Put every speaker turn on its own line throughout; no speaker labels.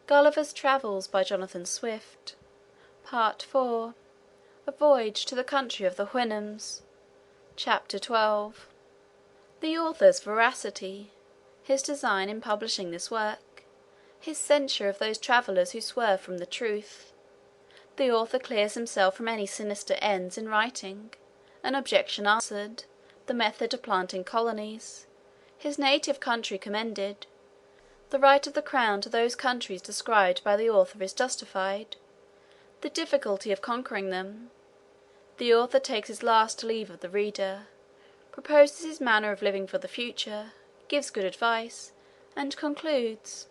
Gulliver's Travels by Jonathan Swift. Part IV. A Voyage to the Country of the Houyhnhnms. Chapter 12. The author's veracity. His design in publishing this work. His censure of those travellers who swerve from the truth. The author clears himself from any sinister ends in writing. An objection answered. The method of planting colonies. His native country commended. The right of the crown to those countries described by the author is justified. The difficulty of conquering them. The author takes his last leave of the reader. Proposes his manner of living for the future. Gives good advice. And concludes.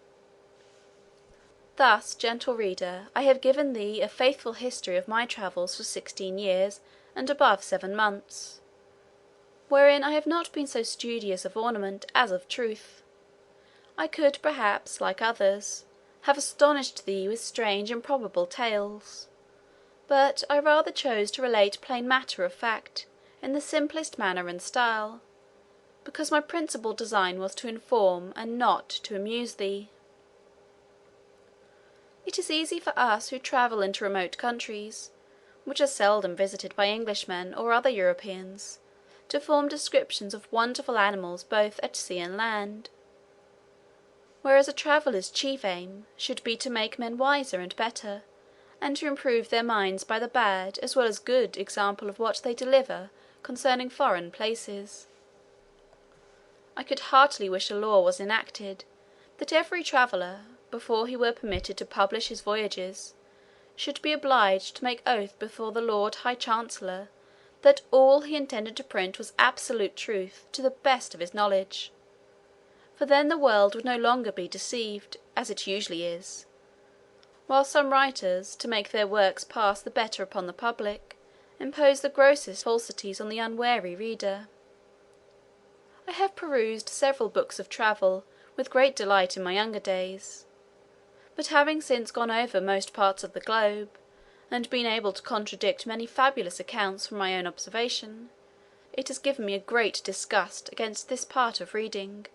Thus, gentle reader, I have given thee a faithful history of my travels for 16 years and above 7 months, wherein I have not been so studious of ornament as of truth. I could, perhaps, like others, have astonished thee with strange improbable tales, but I rather chose to relate plain matter of fact, in the simplest manner and style, because my principal design was to inform and not to amuse thee. It is easy for us who travel into remote countries, which are seldom visited by Englishmen or other Europeans, to form descriptions of wonderful animals both at sea and land, whereas a traveller's chief aim should be to make men wiser and better, and to improve their minds by the bad as well as good example of what they deliver concerning foreign places. I could heartily wish a law was enacted, that every traveller, before he were permitted to publish his voyages, should be obliged to make oath before the Lord High Chancellor that all he intended to print was absolute truth to the best of his knowledge, for then the world would no longer be deceived, as it usually is, while some writers, to make their works pass the better upon the public, impose the grossest falsities on the unwary reader. I have perused several books of travel with great delight in my younger days, but having since gone over most parts of the globe, and been able to contradict many fabulous accounts from my own observation, it has given me a great disgust against this part of reading,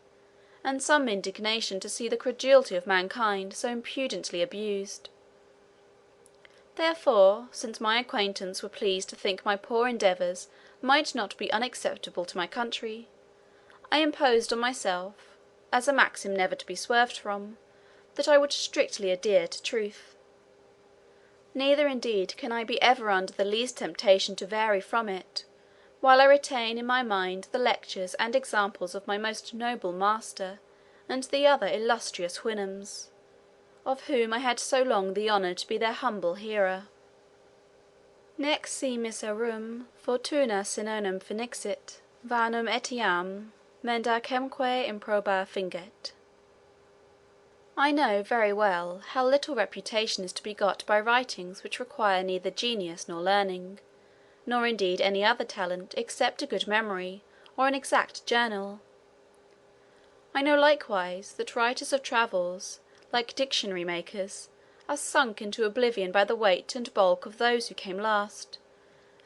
and some indignation to see the credulity of mankind so impudently abused. Therefore, since my acquaintance were pleased to think my poor endeavours might not be unacceptable to my country, I imposed on myself, as a maxim never to be swerved from, that I would strictly adhere to truth. Neither indeed can I be ever under the least temptation to vary from it, while I retain in my mind the lectures and examples of my most noble master and the other illustrious Houyhnhnms, of whom I had so long the honour to be their humble hearer. Nec si miserum fortuna sinonem finixit, vanum etiam mendacemque improba finget. I know very well how little reputation is to be got by writings which require neither genius nor learning, nor indeed any other talent except a good memory or an exact journal. I know likewise that writers of travels, like dictionary makers, are sunk into oblivion by the weight and bulk of those who came last,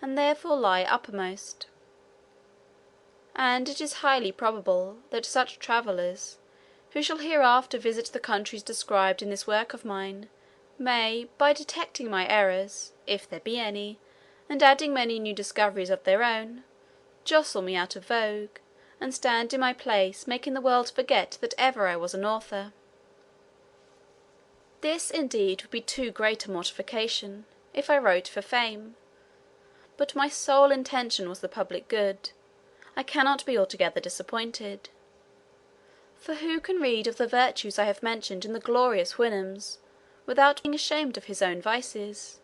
and therefore lie uppermost. And it is highly probable that such travellers, who shall hereafter visit the countries described in this work of mine, may, by detecting my errors, if there be any, and adding many new discoveries of their own, jostle me out of vogue, and stand in my place, making the world forget that ever I was an author. This indeed would be too great a mortification, if I wrote for fame, but my sole intention was the public good. I cannot be altogether disappointed. For who can read of the virtues I have mentioned in the glorious Houyhnhnms, without being ashamed of his own vices,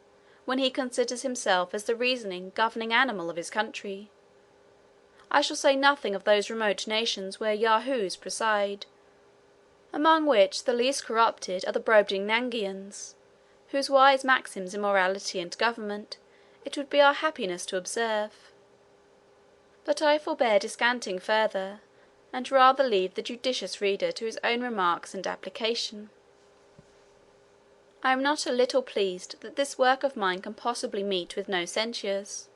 when he considers himself as the reasoning governing animal of his country? I shall say nothing of those remote nations where Yahoos preside, among which the least corrupted are the Brobdingnagians, whose wise maxims in morality and government it would be our happiness to observe. But I forbear descanting further, and rather leave the judicious reader to his own remarks and application. I am not a little pleased that this work of mine can possibly meet with no censures.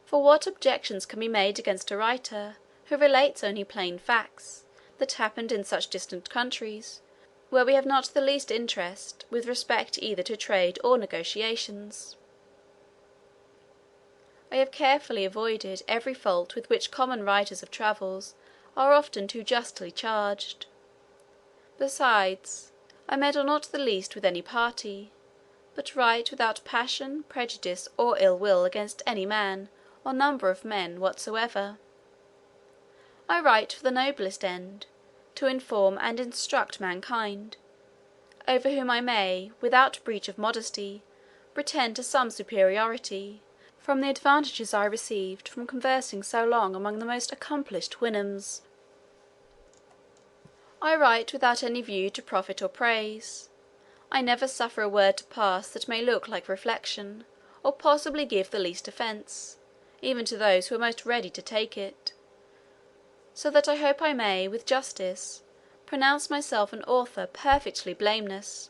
For what objections can be made against a writer who relates only plain facts, that happened in such distant countries, where we have not the least interest with respect either to trade or negotiations. I have carefully avoided every fault with which common writers of travels are often too justly charged. Besides, I meddle not the least with any party, but write without passion, prejudice, or ill will against any man, or number of men, whatsoever. I write for the noblest end, to inform and instruct mankind, over whom I may, without breach of modesty, pretend to some superiority, from the advantages I received from conversing so long among the most accomplished Houyhnhnms. I write without any view to profit or praise. I never suffer a word to pass that may look like reflection, or possibly give the least offence, even to those who are most ready to take it; so that I hope I may, with justice, pronounce myself an author perfectly blameless,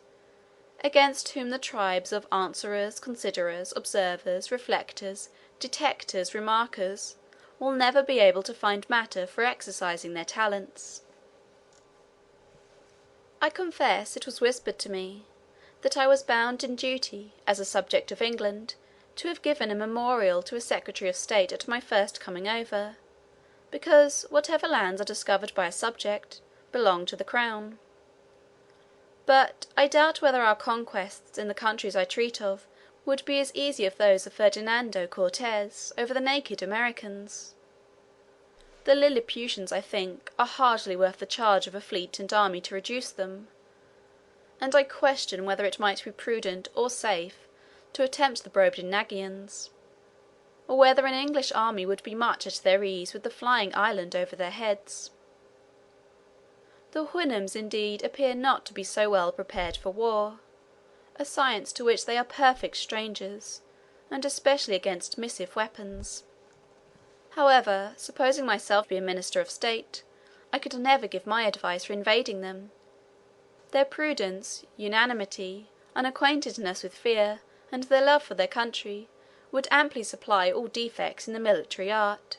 against whom the tribes of answerers, considerers, observers, reflectors, detectors, remarkers, will never be able to find matter for exercising their talents. I confess it was whispered to me, that I was bound in duty, as a subject of England, to have given a memorial to a secretary of state at my first coming over, because whatever lands are discovered by a subject, belong to the crown. But I doubt whether our conquests in the countries I treat of would be as easy as those of Ferdinando Cortez over the naked Americans. The Lilliputians, I think, are hardly worth the charge of a fleet and army to reduce them; and I question whether it might be prudent or safe to attempt the Brobdingnagians, or whether an English army would be much at their ease with the flying island over their heads. The Houyhnhnms indeed appear not to be so well prepared for war, a science to which they are perfect strangers, and especially against missive weapons. However, supposing myself to be a minister of state, I could never give my advice for invading them. Their prudence, unanimity, unacquaintedness with fear, and their love for their country, would amply supply all defects in the military art.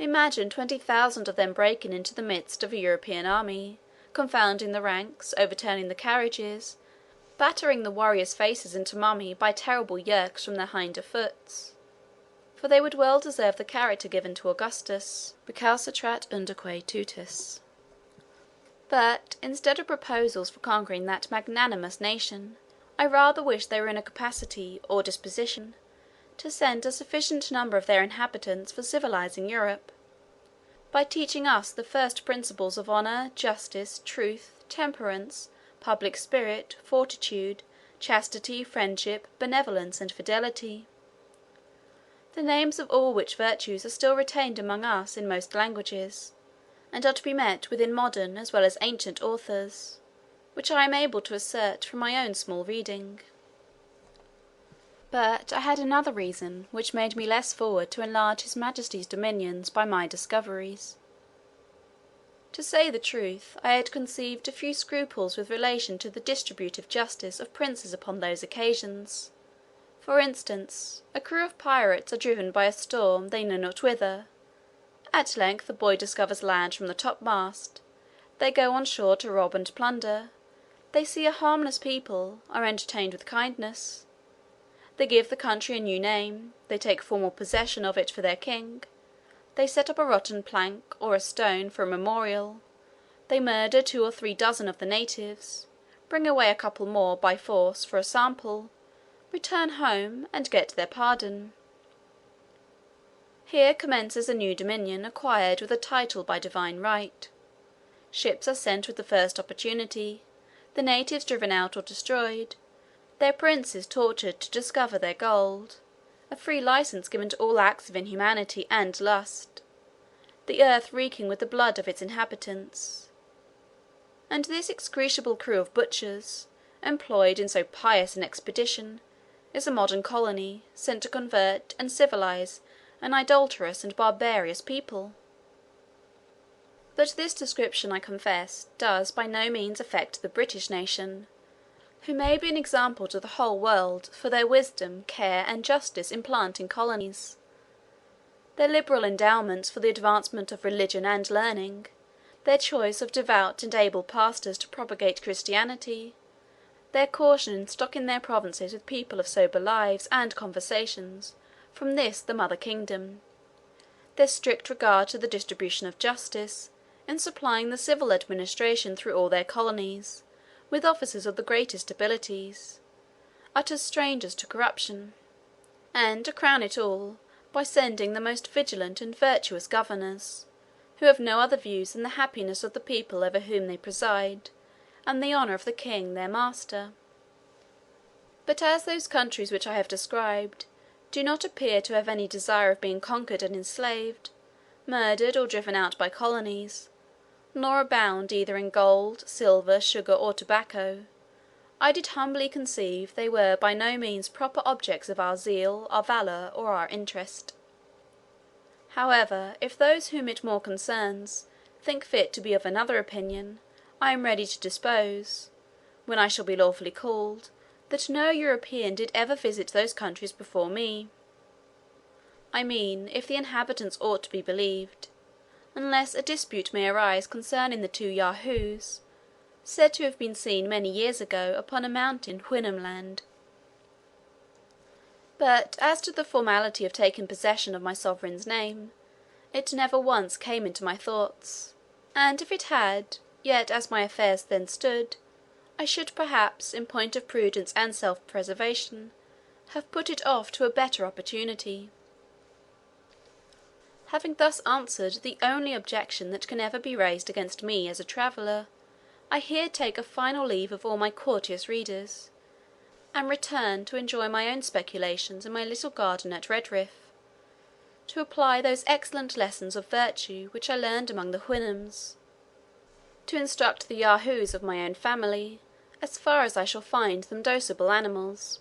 Imagine 20,000 of them breaking into the midst of a European army, confounding the ranks, overturning the carriages, battering the warriors' faces into mummy by terrible yerks from their hinder foots; for they would well deserve the character given to Augustus, recalcitrat undoque tutus. But, instead of proposals for conquering that magnanimous nation, I rather wish they were in a capacity, or disposition, to send a sufficient number of their inhabitants for civilizing Europe, by teaching us the first principles of honour, justice, truth, temperance, public spirit, fortitude, chastity, friendship, benevolence, and fidelity; the names of all which virtues are still retained among us in most languages, and are to be met with in modern as well as ancient authors, which I am able to assert from my own small reading. But I had another reason, which made me less forward to enlarge his majesty's dominions by my discoveries. To say the truth, I had conceived a few scruples with relation to the distributive justice of princes upon those occasions. For instance, a crew of pirates are driven by a storm they know not whither. At length the boy discovers land from the topmast. They go on shore to rob and plunder. They see a harmless people, are entertained with kindness. They give the country a new name. They take formal possession of it for their king. They set up a rotten plank, or a stone, for a memorial. They murder 2 or 3 dozen of the natives, bring away a couple more by force for a sample, return home, and get their pardon. Here commences a new dominion acquired with a title by divine right. Ships are sent with the first opportunity, the natives driven out or destroyed, their princes tortured to discover their gold, a free license given to all acts of inhumanity and lust, the earth reeking with the blood of its inhabitants; and this execrable crew of butchers, employed in so pious an expedition, is a modern colony, sent to convert and civilize an idolatrous and barbarous people. But this description, I confess, does by no means affect the British nation, who may be an example to the whole world for their wisdom, care, and justice in planting colonies. Their liberal endowments for the advancement of religion and learning, their choice of devout and able pastors to propagate Christianity, their caution in stocking their provinces with people of sober lives and conversations from this the mother kingdom, their strict regard to the distribution of justice in supplying the civil administration through all their colonies with officers of the greatest abilities, utter strangers to corruption, and, to crown it all, by sending the most vigilant and virtuous governors, who have no other views than the happiness of the people over whom they preside, and the honour of the king their master. But as those countries which I have described do not appear to have any desire of being conquered and enslaved, murdered, or driven out by colonies, nor abound either in gold, silver, sugar, or tobacco, I did humbly conceive they were by no means proper objects of our zeal, our valour, or our interest. However, if those whom it more concerns think fit to be of another opinion, I am ready to dispose, when I shall be lawfully called, that no European did ever visit those countries before me. I mean, if the inhabitants ought to be believed, unless a dispute may arise concerning the two Yahoos, said to have been seen many years ago upon a mountain Houyhnhnms. But as to the formality of taking possession of my sovereign's name, it never once came into my thoughts; and if it had, yet as my affairs then stood, I should perhaps, in point of prudence and self-preservation, have put it off to a better opportunity. Having thus answered the only objection that can ever be raised against me as a traveller, I here take a final leave of all my courteous readers, and return to enjoy my own speculations in my little garden at Redriff, to apply those excellent lessons of virtue which I learned among the Houyhnhnms, to instruct the Yahoos of my own family, as far as I shall find them docible animals,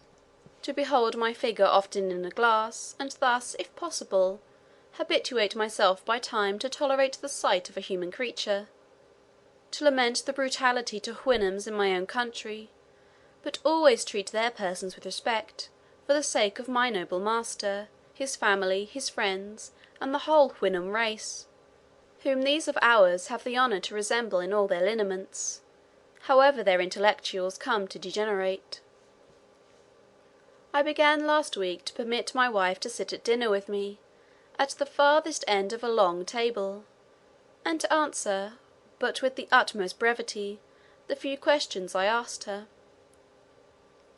to behold my figure often in a glass, and thus, if possible, habituate myself by time to tolerate the sight of a human creature, to lament the brutality to Houyhnhnms in my own country, but always treat their persons with respect, for the sake of my noble master, his family, his friends, and the whole Houyhnhnm race, whom these of ours have the honour to resemble in all their lineaments, however their intellectuals come to degenerate. I began last week to permit my wife to sit at dinner with me, at the farthest end of a long table, and to answer, but with the utmost brevity, the few questions I asked her.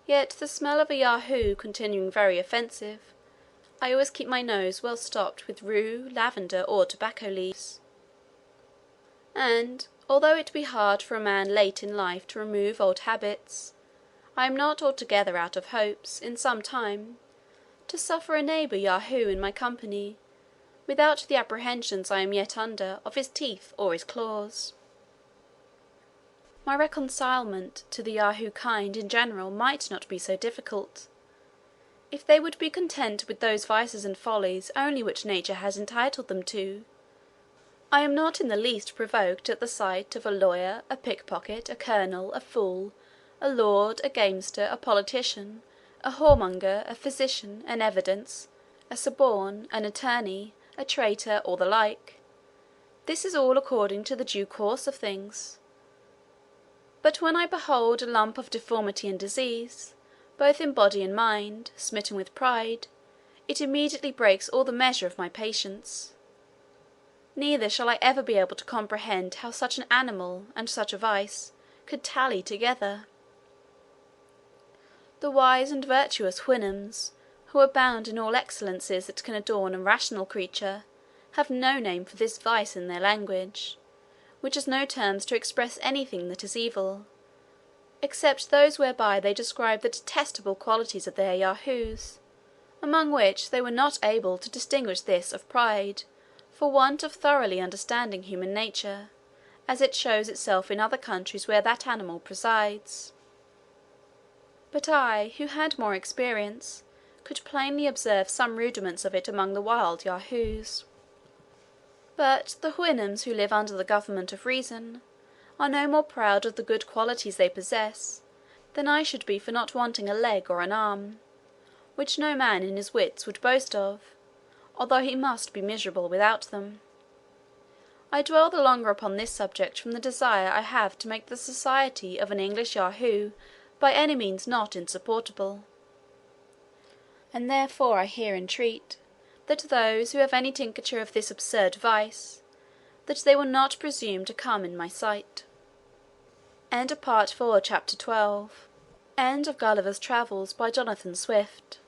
Yet the smell of a Yahoo continuing very offensive, I always keep my nose well stopped with rue, lavender, or tobacco leaves; and, although it be hard for a man late in life to remove old habits, I am not altogether out of hopes, in some time, to suffer a neighbour Yahoo in my company, without the apprehensions I am yet under of his teeth or his claws. My reconcilement to the Yahoo kind in general might not be so difficult, if they would be content with those vices and follies only which nature has entitled them to. I am not in the least provoked at the sight of a lawyer, a pickpocket, a colonel, a fool, a lord, a gamester, a politician, a whoremonger, a physician, an evidence, a suborn, an attorney, a traitor, or the like. This is all according to the due course of things. But when I behold a lump of deformity and disease, both in body and mind, smitten with pride, it immediately breaks all the measure of my patience. Neither shall I ever be able to comprehend how such an animal and such a vice could tally together. The wise and virtuous Houyhnhnms, who abound in all excellencies that can adorn a rational creature, have no name for this vice in their language, which has no terms to express anything that is evil, except those whereby they describe the detestable qualities of their Yahoos, among which they were not able to distinguish this of pride, for want of thoroughly understanding human nature, as it shows itself in other countries where that animal presides. But I, who had more experience, could plainly observe some rudiments of it among the wild Yahoos. But the Houyhnhnms who live under the government of reason are no more proud of the good qualities they possess than I should be for not wanting a leg or an arm, which no man in his wits would boast of, although he must be miserable without them. I dwell the longer upon this subject from the desire I have to make the society of an English Yahoo by any means not insupportable; and therefore I here entreat, that those who have any tincture of this absurd vice, that they will not presume to come in my sight. Part IV. Chapter 12. End of Gulliver's Travels by Jonathan Swift.